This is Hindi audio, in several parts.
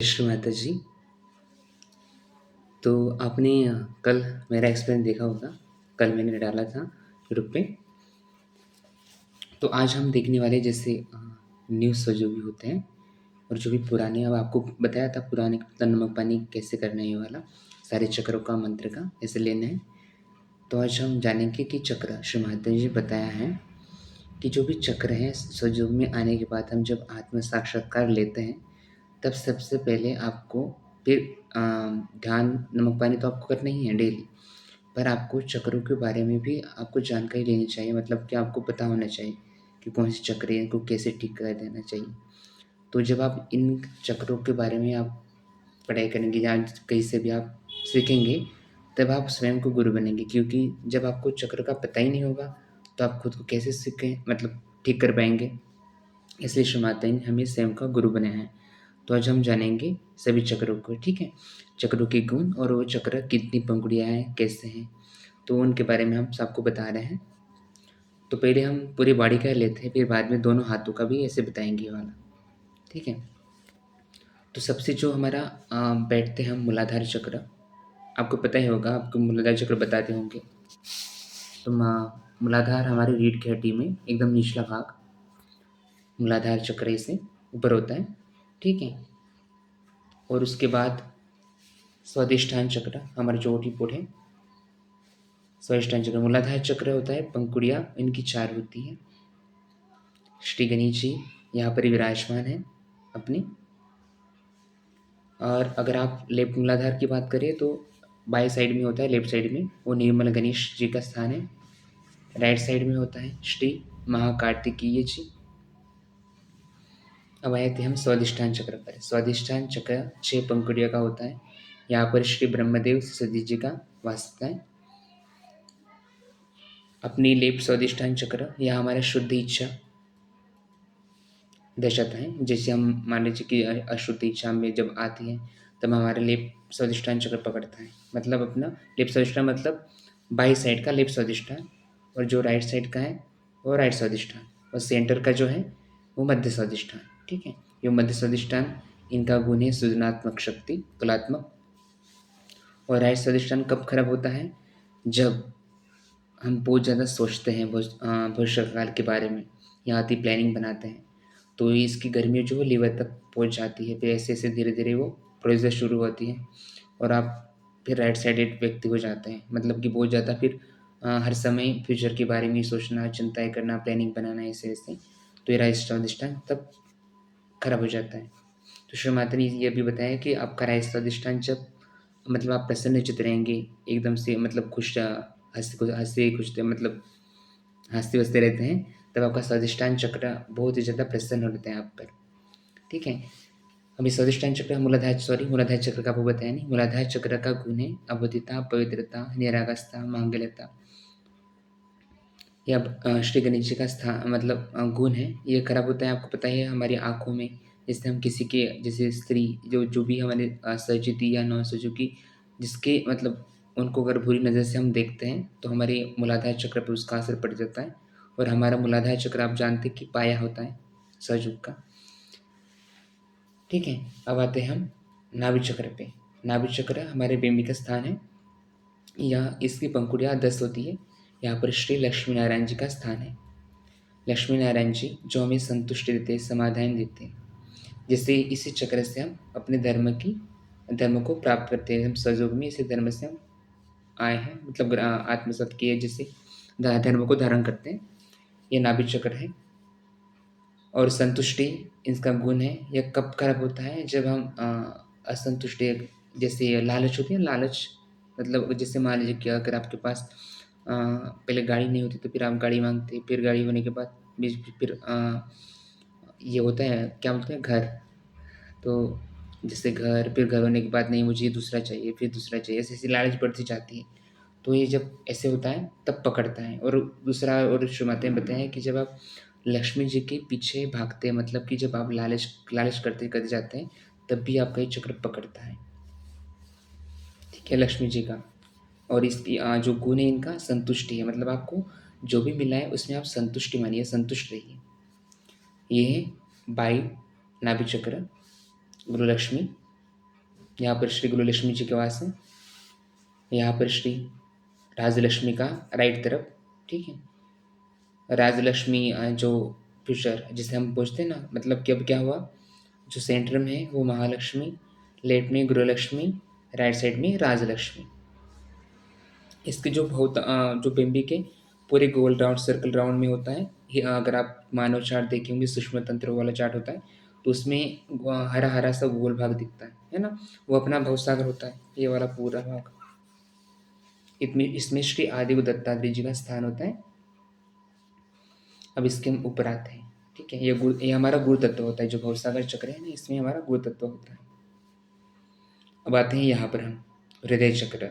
कृष्ण माता जी। तो आपने कल मेरा एक्सपीरियंस देखा होगा। कल मैंने डाला था ग्रुप पे। तो आज हम देखने वाले जैसे न्यूज़ जो भी होते हैं और जो भी पुराने, अब आपको बताया था पुराने नमक पानी कैसे करना है, ये वाला सारे चक्रों का मंत्र का ऐसे लेना है। तो आज हम जानेंगे कि चक्र श्री माता जी बताया है कि जो भी चक्र है सतयुग में आने के बाद हम जब आत्म साक्षात्कार लेते हैं तब सबसे पहले आपको फिर ध्यान नमक पानी तो आपको करना ही है डेली, पर आपको चक्रों के बारे में भी आपको जानकारी लेनी चाहिए। मतलब कि आपको पता होना चाहिए कि कौन से चक्र है, इनको कैसे ठीक कर देना चाहिए। तो जब आप इन चक्रों के बारे में आप पढ़ाई करेंगे या कहीं से भी आप सीखेंगे, तब आप स्वयं को गुरु बनेंगे। क्योंकि जब आपको चक्र का पता ही नहीं होगा तो आप खुद को कैसे सीखें, मतलब ठीक कर पाएंगे। इसलिए श्री माता ने हमें स्वयं का गुरु बनाया है। तो आज हम जानेंगे सभी चक्रों को, ठीक है। चक्रों के गुण और वो चक्र कितनी पंखुड़ियाँ हैं, कैसे हैं, तो उनके बारे में हम सबको बता रहे हैं। तो पहले हम पूरी बॉडी का लेते हैं, फिर बाद में दोनों हाथों का भी ऐसे बताएंगे ये वाला, ठीक है। तो सबसे जो हमारा बैठते हैं हम मूलाधार चक्र, आपको पता ही होगा, आपको मूलाधार चक्र बताते होंगे। तो मूलाधार हमारी रीढ़ की हड्डी में एकदम निचला भाग मूलाधार चक्र से ऊपर होता है, ठीक है। और उसके बाद स्वादिष्ठान चक्र हमारा जो ओटीपोट है, स्वादिष्ठान चक्र। मूलाधार चक्र होता है, पंखुड़ियाँ इनकी 4 होती हैं। श्री गणेश जी यहाँ पर ही विराजमान है अपने। और अगर आप लेफ्ट मूलाधार की बात करें तो बाएं साइड में होता है, लेफ्ट साइड में वो निर्मल गणेश जी का स्थान है। राइट साइड में होता है श्री महाकार्तिकीय जी। अब आए थे हम स्वादिष्ठान चक्र पर। स्वादिष्ठान चक्र 6 पंखुड़ियों का होता है। यहाँ पर श्री ब्रह्मदेव सरस्वती जी का वास होता है। अपनी लेफ्ट स्वादिष्ठान चक्र यह हमारा शुद्ध इच्छा दर्शाता है। जैसे हम मान लीजिए कि अशुद्ध इच्छा में जब आती है तब हमारा लेफ्ट स्वादिष्ठान चक्र पकड़ता है। मतलब अपना लेफ्ट स्वादिष्ठान मतलब बाई साइड का लेफ्ट स्वादिष्ठान, और जो राइट साइड का है वो राइट स्वादिष्ठान, और सेंटर का जो है वो मध्य स्वादिष्ठान, ठीक है। ये मध्य स्वादिष्ठान इनका गुण है सृजनात्मक शक्ति, कलात्मक। और राइट स्वादिष्ठान कब खराब होता है? जब हम बहुत ज़्यादा सोचते हैं भविष्य काल के बारे में या अति प्लानिंग बनाते हैं, तो इसकी गर्मी जो है लीवर तक पहुंच जाती है। फिर ऐसे ऐसे धीरे धीरे वो प्रोसेस शुरू होती है और आप फिर राइट साइडेड व्यक्ति हो जाते हैं। मतलब कि बहुत ज़्यादा फिर हर समय फ्यूचर के बारे में ही सोचना, चिंताएं करना, प्लानिंग बनाना, ऐसे ऐसे, तो ये राइट स्वादिष्टान तब खराब हो जाता है। तो श्री माता ने ये भी बताया कि आपका राइट स्वादिष्टान जब मतलब आप प्रसन्नचित्त रहेंगे एकदम से, मतलब खुश हंसते खुशते, मतलब हंसते हंसते रहते हैं, तब आपका स्वादिष्टान चक्र बहुत ही ज़्यादा प्रसन्न होते हैं आप पर, ठीक है। अभी स्वादिष्टान चक्र मूलाधार चक्र का आपको बताया नहीं। मूलाधार चक्र का गुण है अबोधिता, पवित्रता, निरागसता, मांगल्यता। या श्री गणेश जी का स्थान मतलब गुण है, ये खराब होता है आपको पता है हमारी आँखों में। जैसे हम किसी के, जैसे स्त्री जो जो भी हमारे सचेती या नौ सजुकी, जिसके मतलब उनको अगर बुरी नज़र से हम देखते हैं तो हमारे मूलाधार चक्र पर उसका असर पड़ जाता है। और हमारा मूलाधार चक्र आप जानते हैं कि पाया होता है सजुग का, ठीक है। अब आते हैं हम नाभि चक्र पे। नाभि चक्र हमारे बेंबी का स्थान है। यहाँ इसकी पंखुड़ियाँ 10 होती है। यहाँ पर श्री लक्ष्मी नारायण जी का स्थान है। लक्ष्मी नारायण जी जो हमें संतुष्टि देते हैं, समाधान देते हैं। जैसे इसी चक्र से हम अपने धर्म को प्राप्त करते हैं। हम सजोग में इसी धर्म से हम आए हैं, मतलब आत्मसात किए, जिससे धर्म को धारण करते हैं। ये नाभि चक्र है। और संतुष्टि इसका गुण है। यह कब खराब होता है? जब हम असंतुष्टि, जैसे लालच होती है, लालच मतलब जैसे मान लीजिए कि अगर आपके पास पहले गाड़ी नहीं होती तो फिर आप गाड़ी मांगते, फिर गाड़ी होने के बाद फिर ये होता है क्या बोलते हैं, घर। तो जैसे घर, फिर घर होने के बाद नहीं मुझे ये दूसरा चाहिए, फिर दूसरा चाहिए, ऐसे ऐसे लालच बढ़ती जाती है। तो ये जब ऐसे होता है तब पकड़ता है। और दूसरा, और शुरुआतें बताएं कि जब आप लक्ष्मी जी के पीछे भागते हैं, मतलब कि जब आप लालच लालच करते करते जाते हैं तब भी आपका ये चक्र पकड़ता है, ठीक है, लक्ष्मी जी का। और इसकी जो गुण है इनका संतुष्टि है, मतलब आपको जो भी मिला है उसमें आप संतुष्टि मानिए, संतुष्ट रहिए। ये है बाई नाभि चक्र, गुरु लक्ष्मी। यहाँ पर श्री गुरु लक्ष्मी जी के वास है, यहाँ पर श्री राजलक्ष्मी का राइट तरफ, ठीक है। राजलक्ष्मी जो फ्यूचर जिसे हम पूछते हैं ना, मतलब कि अब क्या हुआ, जो सेंटर में है वो महालक्ष्मी, लेफ्ट में गृहलक्ष्मी, राइट साइड में राजलक्ष्मी। इसके जो बहुत जो बिंबी के पूरे गोल राउंड सर्कल राउंड में होता है, ये अगर आप मानव चार्ट देखे होंगे, सूक्ष्म तंत्र वाला चार्ट होता है, तो उसमें हरा हरा सा गोल भाग दिखता है ना, वो अपना भवसागर होता है, ये वाला पूरा भाग। इसमें श्री आदि दत्तात्रेय जी का स्थान होता है। अब इसके हम ऊपर आते हैं, ठीक है। ये हमारा गुरु तत्व होता है, जो भवसागर चक्र है ना, इसमें हमारा गुरु तत्व होता है। अब आते हैं यहाँ पर हम हृदय चक्र,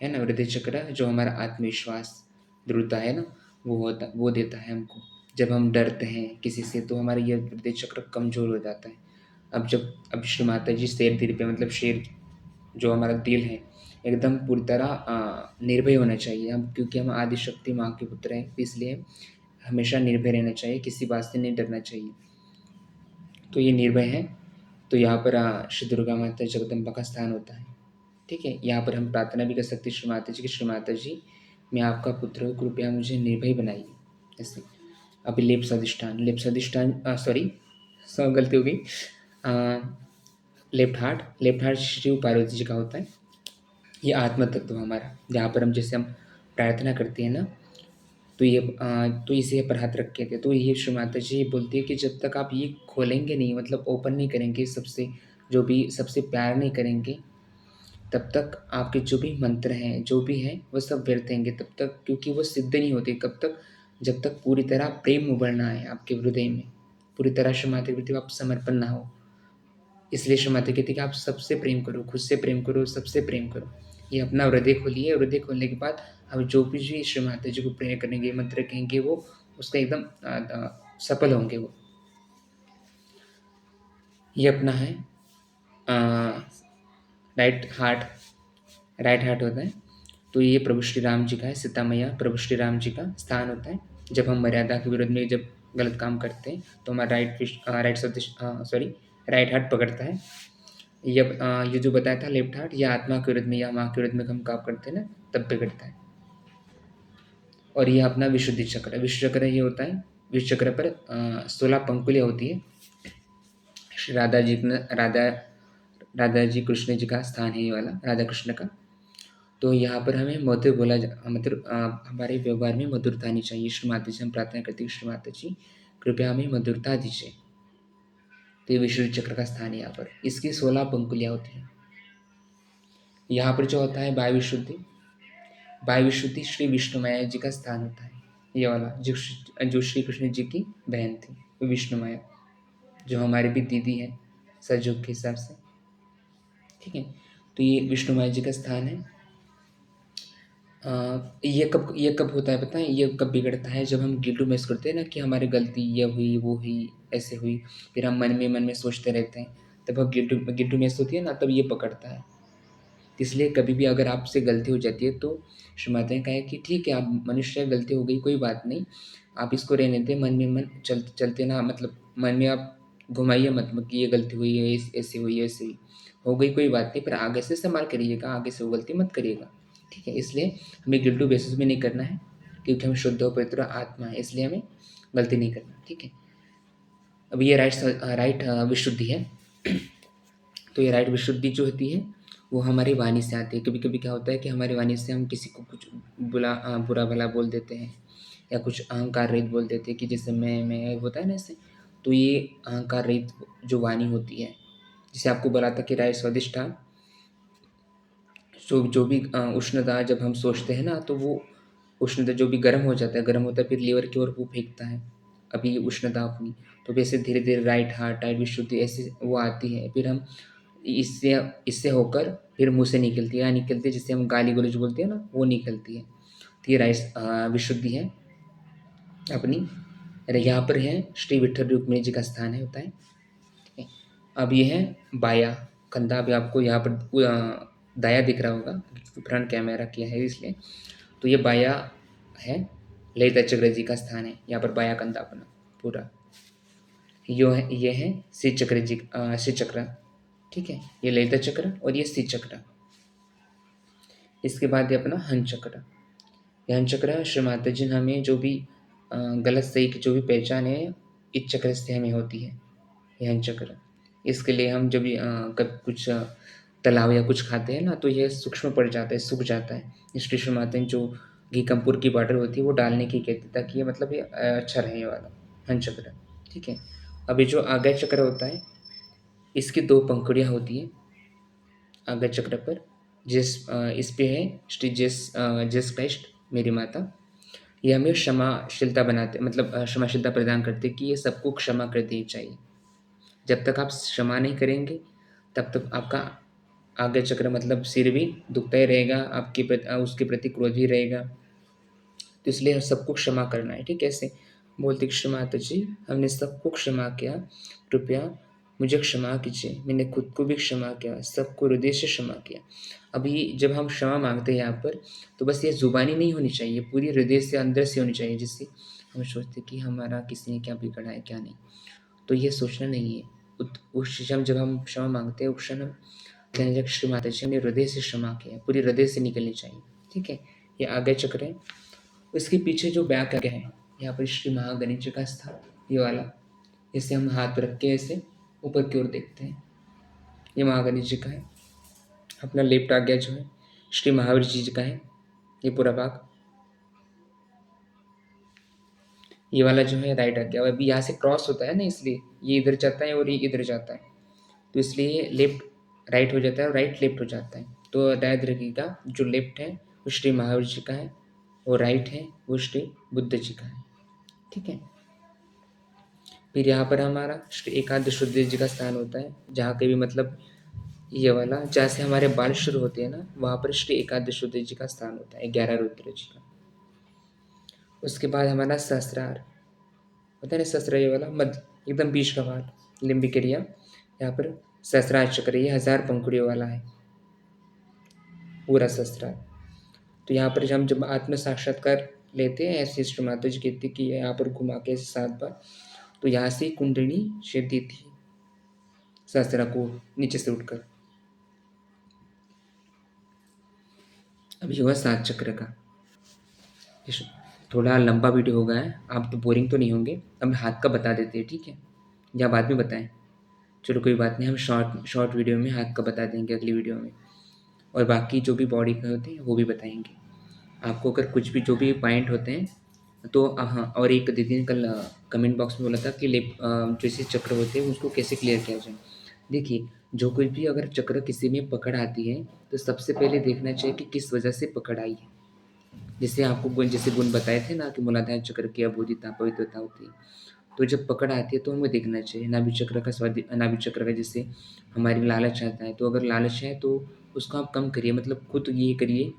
है ना, हृदय चक्र जो हमारा आत्मविश्वास, दृढ़ता है ना, वो देता है हमको। जब हम डरते हैं किसी से तो हमारा ये हृदय चक्र कमजोर हो जाता है। अब श्री माता जी शेर दिल पे, मतलब शेर जो हमारा दिल है, एकदम पूरी तरह निर्भय होना चाहिए हम, क्योंकि हम आदि शक्ति माँ के पुत्र हैं, इसलिए हमेशा निर्भय रहना चाहिए, किसी बात से नहीं डरना चाहिए। तो ये निर्भय है। तो यहाँ पर श्री दुर्गा माता जगदम्बा का स्थान होता है, ठीक है। यहाँ पर हम प्रार्थना भी कर सकते हैं श्री माता जी की, श्री माता जी मैं आपका पुत्र हूँ, कृपया मुझे निर्भय बनाइए, ऐसे। अभी लेप्स अधिष्ठान सॉरी, गलती हो गई, लेफ्ट हार्ट शिव पार्वती जी का होता है। ये आत्म तत्व हमारा, जहाँ पर हम जैसे हम प्रार्थना करते हैं ना, तो तो इसे पर हाथ रख के थे, तो ये श्री माता जी बोलती है कि जब तक आप ये खोलेंगे नहीं, मतलब ओपन नहीं करेंगे सबसे, जो भी सबसे प्यार नहीं करेंगे, तब तक आपके जो भी मंत्र हैं, जो भी हैं, वो सब व्यर्थ रहेंगे तब तक, क्योंकि वो सिद्ध नहीं होते कब तक, जब तक पूरी तरह प्रेम उभरना है आपके हृदय में, पूरी तरह श्री माता के प्रति आप समर्पण ना हो। इसलिए श्री माता कहती है कि आप सबसे प्रेम करो, खुद से प्रेम करो, सबसे प्रेम करो। ये अपना हृदय खोलिए, हृदय खोलने के बाद अब जो भी श्री माता जी को प्रेयर करेंगे, मंत्र कहेंगे, वो उसका एकदम सफल होंगे वो। ये अपना है राइट हार्ट, राइट हार्ट होता है। तो ये प्रभु श्री राम जी का है, सीता मैया प्रभु श्री राम जी का स्थान होता है। जब हम मर्यादा के विरोध में जब गलत काम करते हैं तो हमारा राइट हार्ट पकड़ता है। ये जो बताया था लेफ्ट हार्ट, ये आत्मा के विरोध में या माँ के विरोध में हम काम करते हैं ना, तब पकड़ता है। और ये अपना विशुद्धि चक्र है। विशुद्ध चक्र ये होता है, विशुद्ध चक्र पर 16 पंकुलियाँ होती है। श्री राधा जी कृष्ण जी का स्थान है ये वाला, राधा कृष्ण का। तो यहाँ पर हमें मधुर मतलब हमारे व्यवहार में मधुरता आनी चाहिए। श्री माता जी हम प्रार्थना करते हैं, श्री माता जी कृपया हमें मधुरता दीजिए। तो ये विशुद्ध चक्र का स्थान है यहाँ पर, इसकी 16 पंकुलियाँ होती हैं। यहाँ पर जो होता है वायु विशुद्धि श्री विष्णु माया जी का स्थान होता है। ये वाला जो श्री कृष्ण जी की बहन थी, वो विष्णु माया, जो हमारी भी दीदी है सजयोग के हिसाब से, ठीक है। तो ये विष्णु माया जी का स्थान है। ये कब होता है पता है, ये कब बिगड़ता है, जब हम गिल्टू महसूस करते हैं ना कि हमारी गलती ये हुई वो हुई ऐसे हुई, फिर हम मन में सोचते रहते हैं, तब हम गिल्टू महसूस होती है ना, तब ये पकड़ता है। इसलिए कभी भी अगर आपसे गलती हो जाती है तो श्री माता ने कहा है कि ठीक है, आप मनुष्य गलती हो गई, कोई बात नहीं, आप इसको रहने दें, मन चलते ना, मतलब मन में आप घुमाइए मत कि ये गलती हुई है, ऐसे हुई ऐसे हुई, हो गई कोई बात नहीं, पर आगे से संभाल करिएगा, आगे से वो गलती मत करिएगा, ठीक है। इसलिए हमें गिल्टू बेसिस में नहीं करना है, क्योंकि हम शुद्ध और पवित्र आत्मा है, इसलिए हमें गलती नहीं करना, ठीक है। अब ये राइट विशुद्धि है। तो ये राइट विशुद्धि जो होती है वो हमारी वाणी से आती है। कभी कभी क्या होता है कि हमारी वाणी से हम किसी को कुछ बुरा भला बोल देते हैं, या कुछ अहंकार रहित बोल देते हैं, कि जैसे मैं होता है ना ऐसे। तो ये अहंकार रहित जो वाणी होती है, जैसे आपको बोला था कि राइट स्वादिष्ठान, जो भी उष्णता जब हम सोचते हैं ना, तो वो उष्णता जो भी गर्म हो जाता है, गर्म होता है, फिर लीवर की ओर वो फेंकता है अभी उष्णता अपनी। तो वैसे धीरे धीरे राइट हार्ट, राइट विशुद्धि ऐसे वो आती है, फिर हम इससे इससे होकर फिर मुँह से निकलती है, या निकलती है जिससे हम गाली गलौज बोलते हैं ना, वो निकलती है। तो ये राइट विशुद्धि है अपनी। अरे यहाँ पर है श्री विठ्ठल रुक्मिणी जी का स्थान है, होता है, ठीक है। अब ये है बाया कंधा, अभी आपको यहाँ पर दाया दिख रहा होगा, फ्रंट कैमरा किया है इसलिए। तो ये बाया है, ललिता चक्र जी का स्थान है, यहाँ पर बाया कंधा अपना पूरा। ये है श्री चक्र जी, श्री चक्र, ठीक है, ये ललिता चक्र और ये सी चक्र। इसके बाद ये अपना हन चक्र। ये हन चक्र श्री माता जी ने हमें जो भी गलत सही की जो भी पहचान है इस चक्र से हमें होती है, ये हन चक्र। इसके लिए हम जब भी कब कुछ तलाव या कुछ खाते हैं ना तो ये सूक्ष्म पड़ जाता है, सूख जाता है। इसलिए श्री माता ने जो घी कपूर की बॉटल होती है वो डालने की कहती है ताकि ये मतलब ये अच्छा रहे ये वाला हन चक्र। ठीक है, अभी जो आज्ञा चक्र होता है इसकी दो पंखुड़ियाँ होती हैं आज्ञा चक्र पर। इस पे है श्री जेस क्राइस्ट मेरी माता। ये हमें क्षमाशीलता बनाते मतलब क्षमाशीलता प्रदान करते कि ये सबको क्षमा कर देनी चाहिए। जब तक आप क्षमा नहीं करेंगे तब तक आपका आज्ञा चक्र मतलब सिर भी दुखता ही रहेगा, आपके प्रति उसके प्रति क्रोध भी रहेगा। तो इसलिए सबको क्षमा करना है। ठीक है, ऐसे बोलते क्षमा माता जी हमने सबको क्षमा किया, कृपया मुझे क्षमा कीजिए, मैंने खुद को भी क्षमा किया, सबको हृदय से क्षमा किया। अभी जब हम क्षमा मांगते हैं यहाँ पर तो बस ये जुबानी नहीं होनी चाहिए, पूरी हृदय से अंदर से होनी चाहिए, जिससे हम सोचते कि हमारा किसी ने क्या बिगड़ा है क्या नहीं। तो ये सोचना नहीं है। उस क्षण जब हम क्षमा मांगते हैं उस क्षण हम कहने लगे श्री माता जी हमने हृदय से क्षमा किया, पूरी हृदय से निकलनी चाहिए। ठीक है, ये आगे चक्र है। उसके पीछे जो बैक है यहाँ पर श्री महागणेश जी का स्थान, ये वाला, इसे हम हाथ रख के ऐसे ऊपर की ओर देखते हैं, ये महागणेश जी का है। अपना लेफ्ट आज्ञा जो है श्री महावीर जी का है, ये पूरा भाग। ये वाला जो है राइट आज्ञा, अभी यहाँ से क्रॉस होता है ना इसलिए ये इधर जाता है और ये इधर जाता है, तो इसलिए ये लेफ्ट राइट हो जाता है और राइट लेफ्ट हो जाता है। तो याद रखिएगा जो लेफ्ट है वो श्री महावीर जी का है और राइट है वो श्री बुद्ध जी का है। ठीक है, फिर यहाँ पर हमारा श्री एकादश रुद्र जी का स्थान होता है, जहाँ के भी मतलब ये वाला जहाँ से हमारे बाल शुरू होते हैं ना वहाँ पर श्री एकादश रुद्र जी का स्थान होता है, 11 रुद्र जी का। उसके बाद हमारा सहस्रार होता है ना, सहस्रार ये वाला मध्य एकदम बीच का भाग लिम्बिक एरिया, यहाँ पर सहस्रार चक्र ये 1000 पंखुड़ियों वाला है पूरा सहस्रार। तो यहाँ पर हम जब आत्म साक्षात्कार लेते हैं ऐसे श्री माता जी कहती कि यहाँ पर घुमा के 7 बार, तो यहाँ से कुंडलिनी छिड़ती थी सहस्रा को नीचे से उठकर। अब ये हुआ 7 चक्र का। थोड़ा लंबा वीडियो हो गया है, आप तो बोरिंग तो नहीं होंगे। अब हाथ का बता देते हैं, ठीक है, या बाद में बताएं? चलो कोई बात नहीं, हम शॉर्ट शॉर्ट वीडियो में हाथ का बता देंगे अगली वीडियो में, और बाकी जो भी बॉडी के होते हैं वो भी बताएंगे आपको। अगर कुछ भी जो भी पॉइंट होते हैं तो हाँ, और एक दीदी ने कल कमेंट बॉक्स में बोला था कि जैसे चक्र होते हैं उसको कैसे क्लियर किया जाए। देखिए, जो कोई भी अगर चक्र किसी में पकड़ आती है तो सबसे पहले देखना चाहिए कि किस वजह से पकड़ आई है। जैसे आपको जैसे गुण बताए थे ना कि मूलाधार चक्र की अबोधिता पवित्रता होती है, तो जब पकड़ आती है तो हमें देखना चाहिए। नाभि चक्र का नाभि चक्र का जैसे हमारी लालच आता है, तो अगर लालच है तो उसको आप कम करिए, मतलब खुद ये करिए,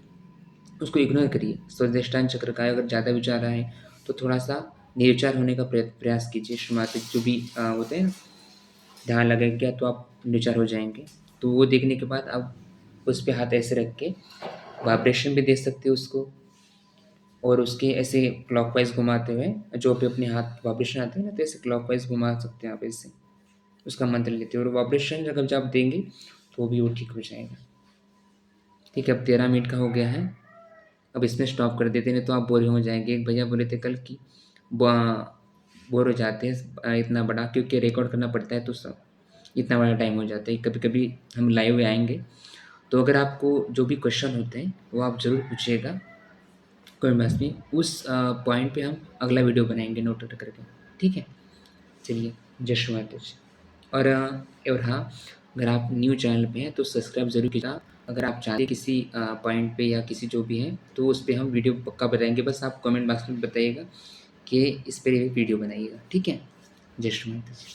उसको इग्नोर करिए। स्वादिष्टान चक्र का अगर ज़्यादा विचार आए तो थोड़ा सा निर्विचार होने का प्रयास कीजिए। शुरुआती जो भी होते हैं ना, ध्यान लगा गया तो आप निर्विचार हो जाएंगे। तो वो देखने के बाद आप उस पर हाथ ऐसे रख के वाइब्रेशन भी दे सकते हो उसको, और उसके ऐसे क्लॉकवाइज घुमाते हुए जो भी अपने हाथ वाइब्रेशन आते हैं ना तो ऐसे क्लॉकवाइज घुमा सकते हैं आप ऐसे, उसका मंत्र लेते हो और वाइब्रेशन जब आप देंगे तो भी वो ठीक हो जाएगा। ठीक है, अब 13 मिनट का हो गया है, अब इसमें स्टॉप कर देते हैं तो आप बोर हो जाएंगे। एक भैया बोले थे कल कि बोर हो जाते हैं इतना बड़ा, क्योंकि रिकॉर्ड करना पड़ता है तो सब इतना बड़ा टाइम हो जाता है। कभी कभी हम लाइव आएंगे, तो अगर आपको जो भी क्वेश्चन होते हैं वो आप ज़रूर पूछिएगा कमेंट बॉक्स में। उस पॉइंट पे हम अगला वीडियो बनाएंगे नोट करके। ठीक है, चलिए, जय श्री माता जी। और हाँ, अगर आप न्यू चैनल पे हैं तो सब्सक्राइब ज़रूर कीजिएगा। अगर आप चाहते हैं किसी पॉइंट पे या किसी जो भी है तो उस पर हम वीडियो पक्का बताएंगे, बस आप कमेंट बॉक्स में बताइएगा कि इस पर वीडियो बनाइएगा। ठीक है, जय श्री माता जी।